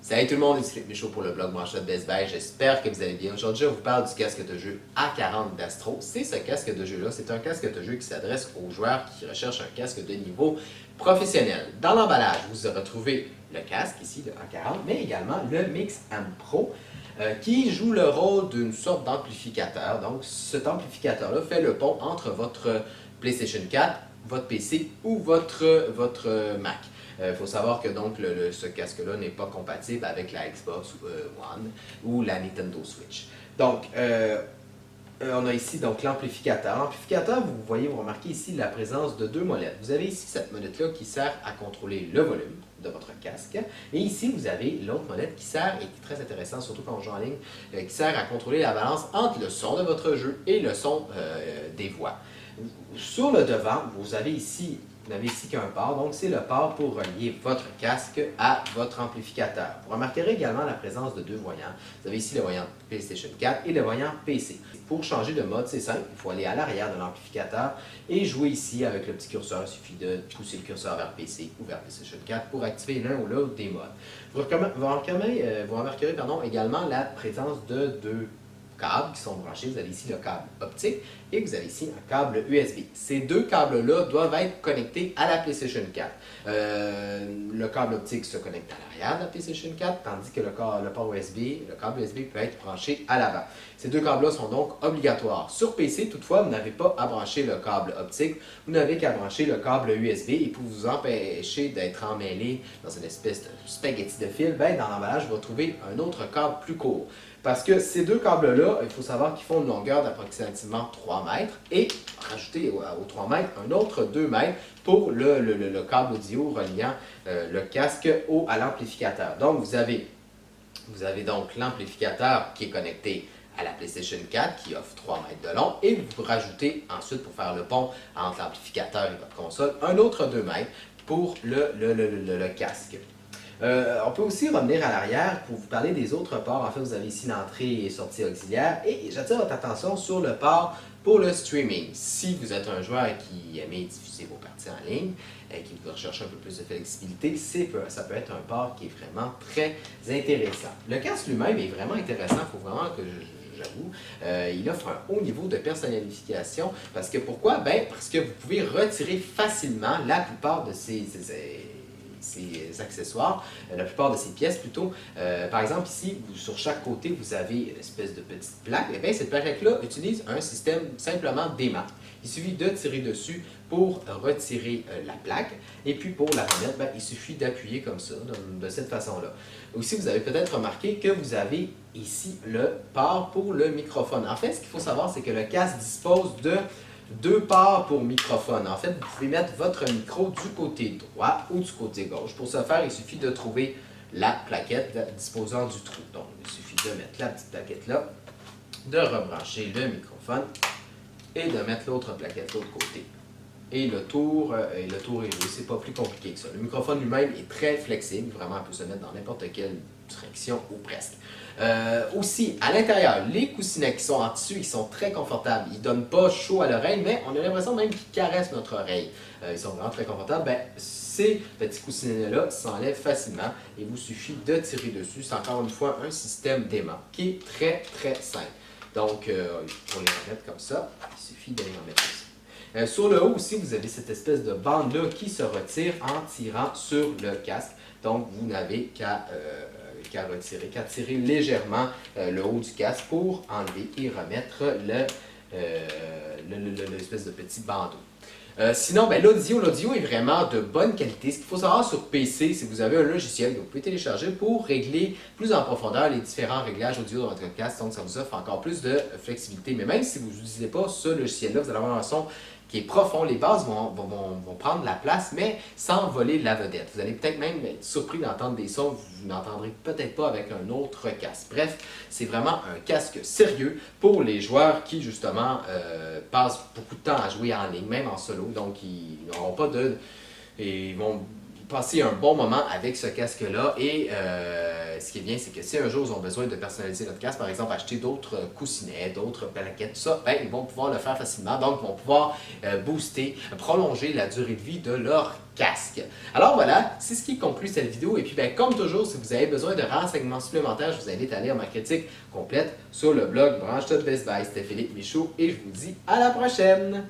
Salut tout le monde, ici Philippe Michaud pour le blog Manchette Best Buy. J'espère que vous allez bien. Aujourd'hui, on vous parle du casque de jeu A40 d'Astro. C'est ce casque de jeu-là. C'est un casque de jeu qui s'adresse aux joueurs qui recherchent un casque de niveau professionnel. Dans l'emballage, vous retrouvez le casque ici, le A40, mais également le Mix Amp Pro qui joue le rôle d'une sorte d'amplificateur. Donc, cet amplificateur-là fait le pont entre votre PlayStation 4, votre PC ou votre Mac. Il faut savoir que donc ce casque-là n'est pas compatible avec la Xbox One ou la Nintendo Switch. Donc, on a ici donc l'amplificateur. L'amplificateur, vous remarquez ici la présence de deux molettes. Vous avez ici cette molette-là qui sert à contrôler le volume de votre casque. Et ici, vous avez l'autre molette qui sert, et qui est très intéressant, surtout quand on joue en ligne, qui sert à contrôler la balance entre le son de votre jeu et le son des voix. Sur le devant, vous n'avez ici qu'un port, donc c'est le port pour relier votre casque à votre amplificateur. Vous remarquerez également la présence de deux voyants. Vous avez ici le voyant PlayStation 4 et le voyant PC. Pour changer de mode, c'est simple, il faut aller à l'arrière de l'amplificateur et jouer ici avec le petit curseur. Il suffit de pousser le curseur vers PC ou vers PlayStation 4 pour activer l'un ou l'autre des modes. Vous remarquerez également la présence de deux câbles qui sont branchés. Vous avez ici le câble optique et vous avez ici un câble USB. Ces deux câbles-là doivent être connectés à la PlayStation 4. Le câble optique se connecte à l'arrière de la PlayStation 4, tandis que le câble USB peut être branché à l'avant. Ces deux câbles-là sont donc obligatoires. Sur PC, toutefois, vous n'avez pas à brancher le câble optique, vous n'avez qu'à brancher le câble USB et pour vous empêcher d'être emmêlé dans une espèce de spaghetti de fil, dans l'emballage, vous retrouvez un autre câble plus court. Parce que ces deux câbles-là, il faut savoir qu'ils font une longueur d'approximativement 3 mètres et rajouter aux 3 mètres un autre 2 mètres pour le câble audio reliant le casque à l'amplificateur. Donc, vous avez donc l'amplificateur qui est connecté à la PlayStation 4 qui offre 3 mètres de long et vous rajoutez ensuite pour faire le pont entre l'amplificateur et votre console un autre 2 mètres pour le casque. On peut aussi revenir à l'arrière pour vous parler des autres ports. En fait, vous avez ici l'entrée et sortie auxiliaire et j'attire votre attention sur le port pour le streaming. Si vous êtes un joueur qui aime diffuser vos parties en ligne et qui recherche un peu plus de flexibilité, ça peut être un port qui est vraiment très intéressant. Le casque lui-même est vraiment intéressant, il faut vraiment que j'avoue. Il offre un haut niveau de personnalisation parce que pourquoi? Parce que vous pouvez retirer facilement la plupart de ces accessoires, la plupart de ces pièces plutôt. Par exemple, ici, sur chaque côté, vous avez une espèce de petite plaque. Et bien, cette plaque-là utilise un système simplement d'aimant. Il suffit de tirer dessus pour retirer la plaque. Et puis, pour la remettre, il suffit d'appuyer comme ça, de cette façon-là. Aussi, vous avez peut-être remarqué que vous avez ici le port pour le microphone. En fait, ce qu'il faut savoir, c'est que le casque dispose de deux ports pour microphone. En fait, vous pouvez mettre votre micro du côté droit ou du côté gauche. Pour ce faire, il suffit de trouver la plaquette disposant du trou. Donc, il suffit de mettre la petite plaquette là, de rebrancher le microphone et de mettre l'autre plaquette de l'autre côté. Et le tour est joué. C'est pas plus compliqué que ça. Le microphone lui-même est très flexible. Vraiment, il peut se mettre dans n'importe quelle direction ou presque. Aussi, à l'intérieur, les coussinets qui sont en tissu, ils sont très confortables. Ils ne donnent pas chaud à l'oreille, mais on a l'impression même qu'ils caressent notre oreille. Ils sont vraiment très confortables. Ces petits coussinets-là s'enlèvent facilement et il vous suffit de tirer dessus. C'est encore une fois un système d'aimant qui est très, très simple. Donc, pour les remettre comme ça, il suffit d'aller en mettre ici. Sur le haut aussi, vous avez cette espèce de bande-là qui se retire en tirant sur le casque. Donc, vous n'avez qu'à tirer légèrement le haut du casque pour enlever et remettre l'espèce de petit bandeau. Sinon, l'audio est vraiment de bonne qualité. Ce qu'il faut savoir sur PC, c'est que vous avez un logiciel que vous pouvez télécharger pour régler plus en profondeur les différents réglages audio de votre casque. Donc, ça vous offre encore plus de flexibilité. Mais même si vous n'utilisez pas ce logiciel-là, vous allez avoir un son qui est profond. Les basses vont prendre la place, mais sans voler la vedette. Vous allez peut-être même être surpris d'entendre des sons que vous n'entendrez peut-être pas avec un autre casque. Bref, c'est vraiment un casque sérieux pour les joueurs qui, justement, passent beaucoup de temps à jouer en ligne, même en solo. Donc, ils n'auront pas ils vont passer un bon moment avec ce casque-là et ce qui est bien, c'est que si un jour ils ont besoin de personnaliser notre casque, par exemple acheter d'autres coussinets, d'autres plaquettes, tout ça, ils vont pouvoir le faire facilement, donc ils vont pouvoir prolonger la durée de vie de leur casque. Alors voilà, c'est ce qui conclut cette vidéo. Et puis, ben, comme toujours, si vous avez besoin de renseignements supplémentaires, je vous invite à lire ma critique complète sur le blog Branche Tout Best Buy. C'était Philippe Michaud et je vous dis à la prochaine!